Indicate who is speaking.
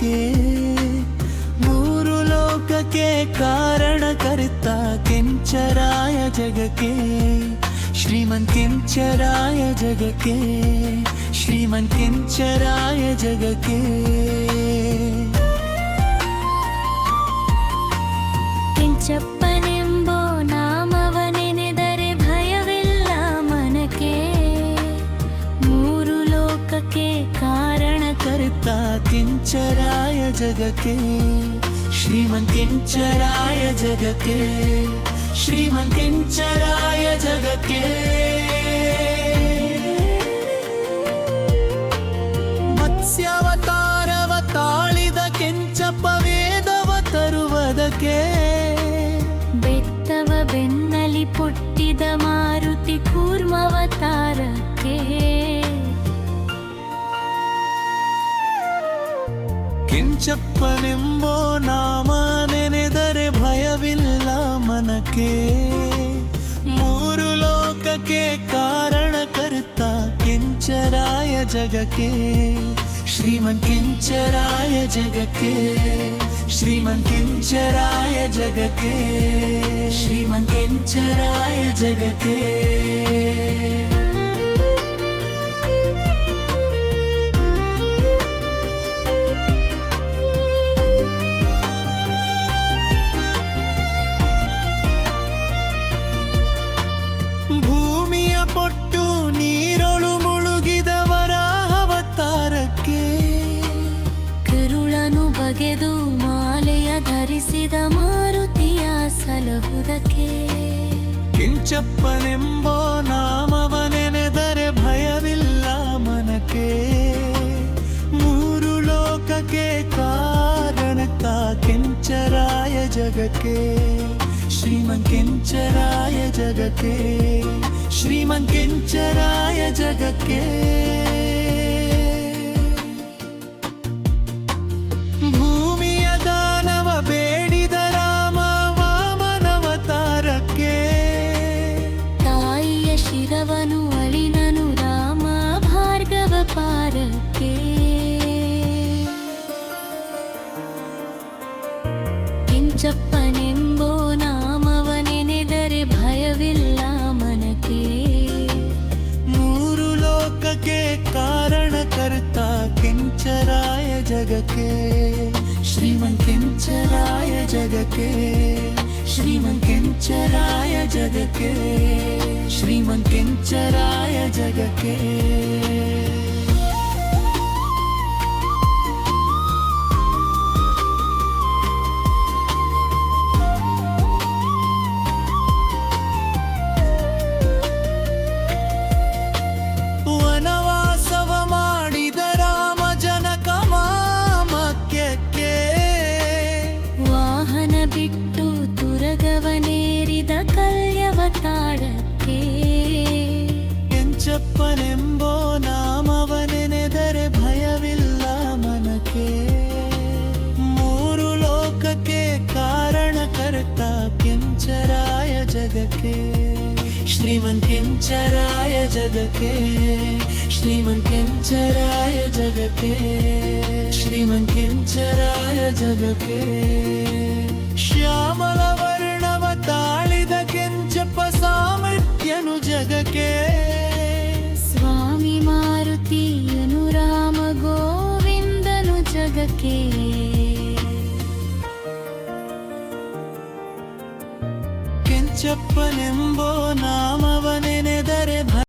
Speaker 1: ಜಗಕ್ಕೆ ಮೂರು ಲೋಕಕ್ಕೆ ಕಾರಣಕರ್ತ ಕೆಂಚರಾಯ ಜಗಕ್ಕೆ ಶ್ರೀಮನ್ ಕೆಂಚರಾಯ ಜಗಕ್ಕೆ ಶ್ರೀಮನ್ ಕೆಂಚರಾಯ ಜಗಕ್ಕೆ
Speaker 2: ಕೆಂಚಪ್ಪನೆಂಬೋ ನಾಮವನೆನೆದರೆ ಭಯವಿಲ್ಲ ಮನಕ್ಕೆ ಮೂರು ಲೋಕಕ್ಕೆ
Speaker 1: ಕಾರಣಕರ್ತ ಕೆಂಚರಾಯ ಜಗಕ್ಕೆ ಶ್ರೀಮನ್ ಕೆಂಚರಾಯ ಜಗಕ್ಕೆ ಶ್ರೀಮನ್ ಕೆಂಚರಾಯ ಜಗಕ್ಕೆ ಮತ್ಸ್ಯಾವತಾರವ ತಾಳಿದ ಕೆಂಚಪ್ಪ ವೇದವ ತರುವುದಕ್ಕೆ
Speaker 2: ಬೆತ್ತವ ಬೆನ್ನಲಿ ಪುಟ್ಟಿದ ಮಾರುತಿ ಕೂರ್ಮವತಾರಕ್ಕೆ
Speaker 1: ಕೆಂಚಪ್ಪನೆಂಬೋ ನಾಮ ನೆನೆದರೆ ಭಯವಿಲ್ಲ ಮನಕ್ಕೆ ಮೂರು ಲೋಕಕ್ಕೆ ಕಾರಣಕರ್ತ ಕೆಂಚರಾಯ ಜಗಕ್ಕೆ ಶ್ರೀಮನ್ ಕೆಂಚರಾಯ ಜಗಕ್ಕೆ ಶ್ರೀಮನ್ ಕೆಂಚರಾಯ ಜಗಕ್ಕೆ ಶ್ರೀಮನ್ ಕೆಂಚರಾಯ ಜಗಕ್ಕೆ ಭೂಮಿಯ ಪೊಟ್ಟು ನೀರೊಳು ಮುಳುಗಿದ ವರಾಹವತಾರಕ್ಕೆ
Speaker 2: ಕರುಳನು ಬಗೆದು ಮಾಲೆಯ ಧರಿಸಿದ ಮಾರುತಿಯ ಸಲಹುದಕ್ಕೆ
Speaker 1: ಕೆಂಚಪ್ಪನೆಂಬೋ ನಾಮವನೆನೆದರೆ ಭಯವಿಲ್ಲ ಮನಕ್ಕೆ ಮೂರು ಲೋಕಕ್ಕೆ ಕಾರಣಕ ಕೆಂಚರಾಯ ಜಗಕ್ಕೆ ಶ್ರೀಮನ್ ಕೆಂಚರಾಯ ಜಗಕ್ಕೆ ಶ್ರೀಮನ್ ಕೆಂಚರಾಯ ಜಗಕ್ಕೆ ಭೂಮಿಯ ದಾನವ ಬೇಡಿದ ರಾಮ ವಾಮನವತಾರಕ್ಕೆ
Speaker 2: ತಾಯಿಯ ಶಿರವನು ಅಳಿನನು ರಾಮ ಭಾರ್ಗವ ಪಾರಕ್ಕೆ ಕೆಂಚಪ್ಪನೆಂಬೋ ನಾಮವನೆನೆದರೆ ಭಯವಿಲ್ಲ ಮನಕ್ಕೆ
Speaker 1: ಮೂರು ಲೋಕಕ್ಕೆ ಕಾರಣಕರ್ತ ಕೆಂಚರಾಯ ಜಗಕ್ಕೆ ಶ್ರೀಮನ್ ಕೆಂಚರಾಯ ಜಗಕ್ಕೆ ಶ್ರೀಮನ್ ಕೆಂಚರಾಯ ಜಗಕ್ಕೆ ಶ್ರೀಮನ್ ಕೆಂಚರಾಯ ಜಗಕ್ಕೆ ವನವಾಸವ ಮಾಡಿದ ರಾಮ ಜನಕ ಮಾಮಕ್ಯಕ್ಕೆ
Speaker 2: ವಾಹನ ಬಿಟ್ಟು ತುರಗವನೇರಿದ ಕಲ್ಯವತಾರಕ್ಕೆ
Speaker 1: ಕೆಂಚಪ್ಪನೆಂಬೋ ನಾಮವನೆನೆದರೆ ಭಯವಿಲ್ಲ ಮನಕ್ಕೆ ಮೂರು ಲೋಕಕ್ಕೆ ಕಾರಣಕರ್ತ ಕೆಂಚರಾಯ ಜಗಕ್ಕೆ ಶ್ರೀಮನ್ ಕೆಂಚರಾಯ ಜಗಕ್ಕೆ ಶ್ರೀಮನ್ ಕೆಂಚರಾಯ ಜಗಕ್ಕೆ ಶ್ರೀಮನ್ ಕೆಂಚರಾಯ ಜಗಕ್ಕೆ ಶ್ಯಾಮಲ ವರ್ಣವ ತಾಳಿದ ಕೆಂಚಪ್ಪ ಸಾಮರ್ಥ್ಯನು ಜಗಕ್ಕೆ
Speaker 2: ಸ್ವಾಮಿ ಮಾರುತಿಯನು ರಾಮ ಗೋವಿಂದನು ಜಗಕ್ಕೆ
Speaker 1: ಕೆಂಚಪ್ಪನೆಂಬೋ ನಾಮವ